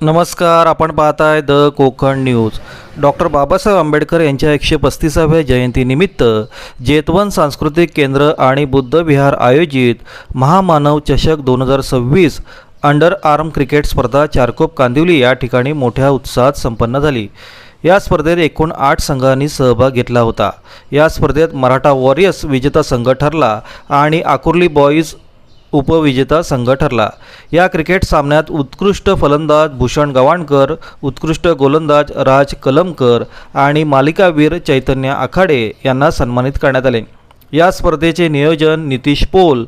नमस्कार, आपण पाहताय the Konkan news. Doctor Babasaheb Ambedkar यांच्या 135व्या जयंतीनिमित्त जेतवन सांस्कृतिक केंद्र आणि बुद्ध विहार आयोजित महामानव चषक 2026 अंडर आर्म क्रिकेट स्पर्धा चारकोप कांदिवली या ठिकाणी मोठ्या उत्साहात संपन्न झाली। या स्पर्धेत एकूण 8 संघांनी सहभाग घेतला होता। या स्पर्धेत मराठा वॉरियर्स विजेता संघ ठरला आणि आकुर्ली बॉईज उपविजेता संघ ठरला। या क्रिकेट सामन्यात उत्कृष्ट फलंदाज भूषण गवाणकर, उत्कृष्ट गोलंदाज राज कलमकर आणि मालिकावीर चैतन्य आखाडे यांना सन्मानित करण्यात आले। या स्पर्धेचे नियोजन नितीश पोल,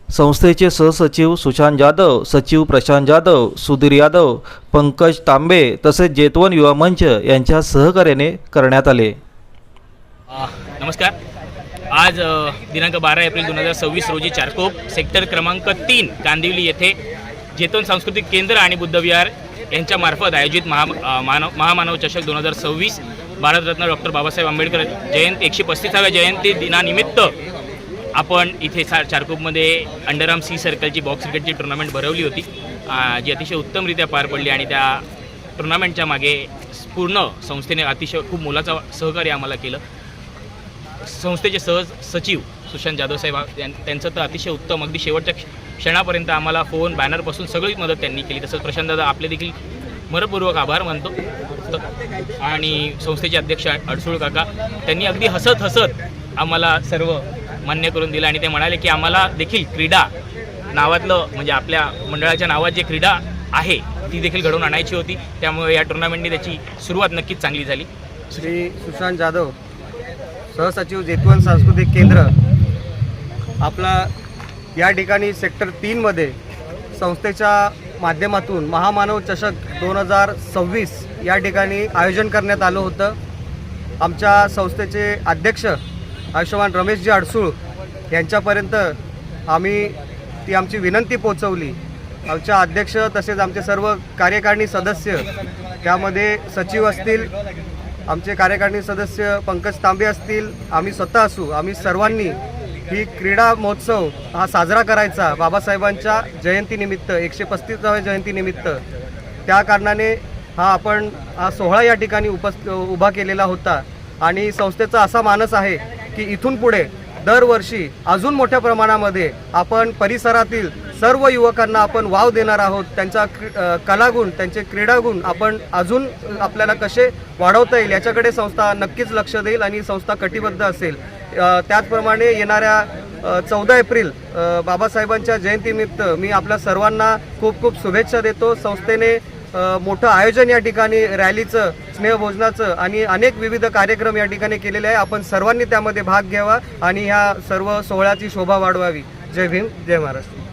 संस्थेचे सहसचिव सुशांत जाधव, सचिव प्रशांत जाधव, सुधीर यादव, पंकज तांबे तसेच जेतवन युवा मंच यांच्या सहकार्याने करण्यात आले। नमस्कार। आज दिनांक 12 एप्रिल 2026 रोजी चारकोप सेक्टर क्रमांक 3 कांदिवली येथे जेतवन सांस्कृतिक केंद्र आणि बुद्ध विहार यांच्यामार्फत आयोजित महामानव चषक 2026 भारतरत्न डॉक्टर बाबासाहेब आंबेडकर जयंती 135व्या जयंती दिनानिमित्त आपण इथे चारकोपमध्ये अंडरआर्म सी सर्कलची बॉक्स क्रिकेटची टुर्नामेंट भरवली होती, जी अतिशय उत्तमरित्या पार पडली आणि त्या टुर्नामेंटच्या मागे पूर्ण संस्थेने अतिशय खूप मोलाचं सहकार्य आम्हाला केलं। संस्थेचे सचिव सुशांत जाधव साहेब त्यांचं तर अतिशय उत्तम, अगदी शेवटच्या क्षणापर्यंत आम्हाला फोन बॅनरपासून सगळी मदत त्यांनी केली। तसंच प्रशांत दादा आपले देखील मनपूर्वक आभार मानतो। आणि संस्थेचे अध्यक्ष अडसूळ काका त्यांनी अगदी हसत आम्हाला सर्व मान्य करून दिलं आणि ते म्हणाले की आम्हाला देखील क्रीडा नावातलं म्हणजे आपल्या मंडळाच्या नावात जे क्रीडा आहे ती देखील घडवून आणायची होती, त्यामुळे या टुर्नामेंटने त्याची सुरुवात नक्कीच चांगली झाली। श्री सुशांत जाधव, सहसचिव जेतवन सांस्कृतिक केंद्र, आपला या ठिकाणी सेक्टर 3 मध्ये संस्थेच्या माध्यमातून महामानव चषक 2026 या ठिकाणी आयोजन करण्यात आलं होतं। आमच्या संस्थेचे अध्यक्ष आयुष्यमान रमेशजी अडसूळ यांच्यापर्यंत आम्ही ती आमची विनंती पोहोचवली। आमच्या अध्यक्ष तसेच आमचे सर्व कार्यकारिणी सदस्य, त्यामध्ये सचिव असतील, आमचे कार्यकारिणी सदस्य पंकज तांबे असतील, आम्ही स्वतः असू, आम्ही सर्वांनी ही क्रीडा महोत्सव हा साजरा करायचा बाबासाहेबांच्या जयंतीनिमित्त 135व्या जयंतीनिमित्त। त्या कारणाने आपण हा सोहळा या ठिकाणी उभा केलेला होता आणि संस्थेचा असा मानस आहे की इथून पुढे दरवर्षी अजून मोठ्या प्रमाणामध्ये आपण परिसरातील सर्व युवकांना आपण वाव देणार आहोत। त्यांचा कलागुण, त्यांचे क्रीडागुण आपण अजून आपल्याला कसे वाढवता येईल याच्याकडे संस्था नक्कीच लक्ष देईल आणि संस्था कटिबद्ध असेल। त्याचप्रमाणे येणाऱ्या 14 एप्रिल बाबासाहेबांच्या जयंतीनिमित्त मी आपल्या सर्वांना खूप खूप शुभेच्छा देतो। संस्थेने मोठं आयोजन या ठिकाणी रॅलीचं, स्नेहभोजनाचं आणि अनेक विविध कार्यक्रम या ठिकाणी केलेले आहे। आपण सर्वांनी त्यामध्ये भाग घ्यावा आणि ह्या सर्व सोहळ्याची शोभा वाढवावी। जय भीम, जय महाराष्ट्र।